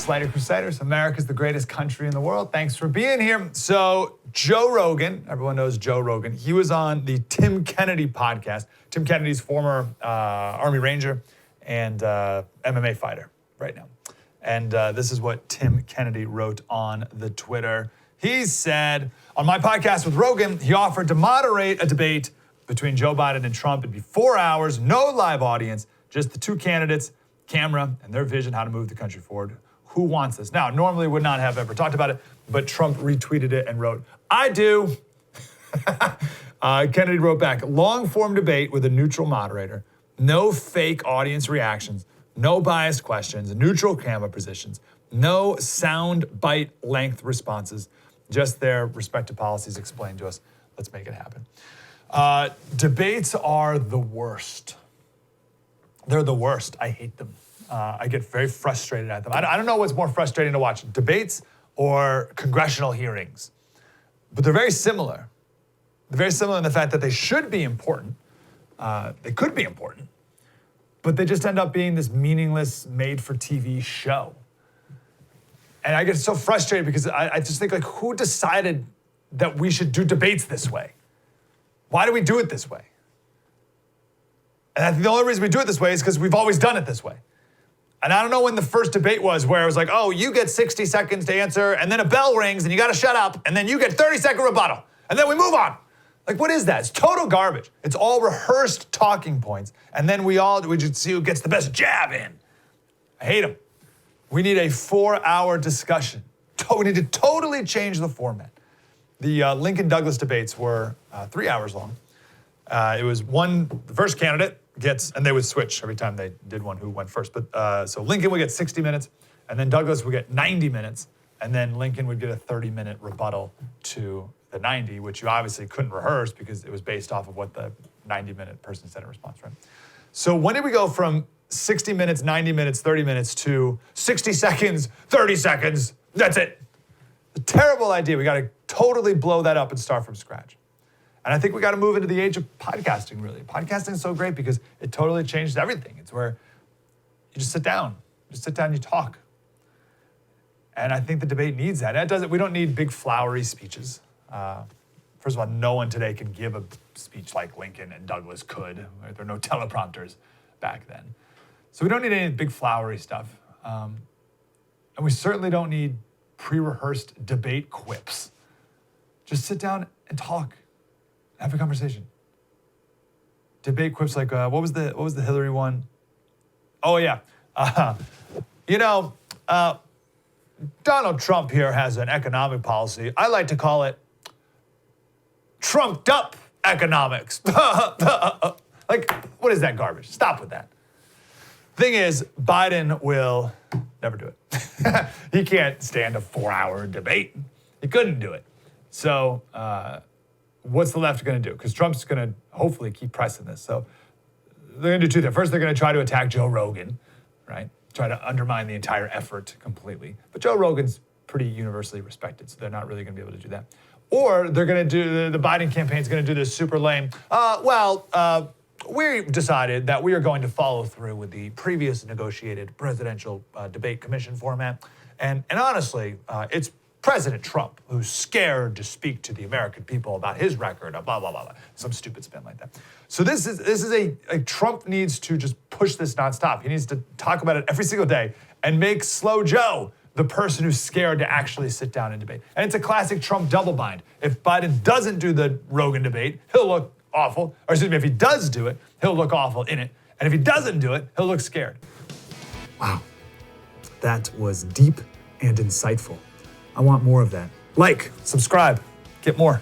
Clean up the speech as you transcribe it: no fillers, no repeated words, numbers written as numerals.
Slater Crusaders. America's the greatest country in the world. Thanks for being here. So Joe Rogan, everyone knows Joe Rogan. He was on the Tim Kennedy podcast. Tim Kennedy's former Army Ranger and MMA fighter right now. And this is what Tim Kennedy wrote on the Twitter. He said, on my podcast with Rogan, he offered to moderate a debate between Joe Biden and Trump. It'd be 4 hours, no live audience, just the two candidates, camera, and their vision how to move the country forward. Who wants this? Now, normally would not have ever talked about it, but Trump retweeted it and wrote, I do. Kennedy wrote back, long-form debate with a neutral moderator, no fake audience reactions, no biased questions, neutral camera positions, no sound bite length responses, just their respective policies explained to us. Let's make it happen. Debates are the worst. They're the worst. I hate them. I get very frustrated at them. I don't know what's more frustrating to watch, debates or congressional hearings. But they're very similar. They're very similar in the fact that they should be important. They could be important. But they just end up being this meaningless, made-for-TV show. And I get so frustrated because I just think, like, who decided that we should do debates this way? Why do we do it this way? And I think the only reason we do it this way is because we've always done it this way. And I don't know when the first debate was where it was like, oh, you get 60 seconds to answer, and then a bell rings, and you got to shut up, and then you get 30-second rebuttal, and then we move on. Like, what is that? It's total garbage. It's all rehearsed talking points, and then we just see who gets the best jab in. I hate them. We need a 4-hour discussion. We need to totally change the format. The Lincoln Douglas debates were 3 hours long. It was the first candidate gets, and they would switch every time they did one who went first. But so Lincoln would get 60 minutes, and then Douglas would get 90 minutes, and then Lincoln would get a 30-minute rebuttal to the 90, which you obviously couldn't rehearse because it was based off of what the 90-minute person said in response, right? So when did we go from 60 minutes, 90 minutes, 30 minutes to 60 seconds, 30 seconds, that's it? A terrible idea. We got to totally blow that up and start from scratch. And I think we got to move into the age of podcasting, really. Podcasting is so great because it totally changes everything. It's where you just sit down. You talk. And I think the debate needs that. We don't need big flowery speeches. First of all, no one today can give a speech like Lincoln and Douglas could. Right? There were no teleprompters back then. So we don't need any big flowery stuff. And we certainly don't need pre-rehearsed debate quips. Just sit down and talk. Have a conversation. Debate quips like, what was the Hillary one? Oh, yeah. Donald Trump here has an economic policy. I like to call it trumped up economics. Like, what is that garbage? Stop with that. Thing is, Biden will never do it. He can't stand a 4-hour debate. He couldn't do it. So, what's the left going to do? Because Trump's going to hopefully keep pressing this. So they're going to do two things. First, they're going to try to attack Joe Rogan, right? Try to undermine the entire effort completely. But Joe Rogan's pretty universally respected, so they're not really going to be able to do that. Or they're going to do, the Biden campaign's going to do this super lame, we decided that we are going to follow through with the previous negotiated presidential debate commission format. And honestly, it's President Trump, who's scared to speak to the American people about his record, blah, blah, blah, blah. Some stupid spin like that. So this is a Trump needs to just push this nonstop. He needs to talk about it every single day and make Slow Joe the person who's scared to actually sit down and debate. And it's a classic Trump double bind. If Biden doesn't do the Rogan debate, he'll look awful. Or excuse me, if he does do it, he'll look awful in it. And if he doesn't do it, he'll look scared. Wow, that was deep and insightful. I want more of that. Like, subscribe, get more.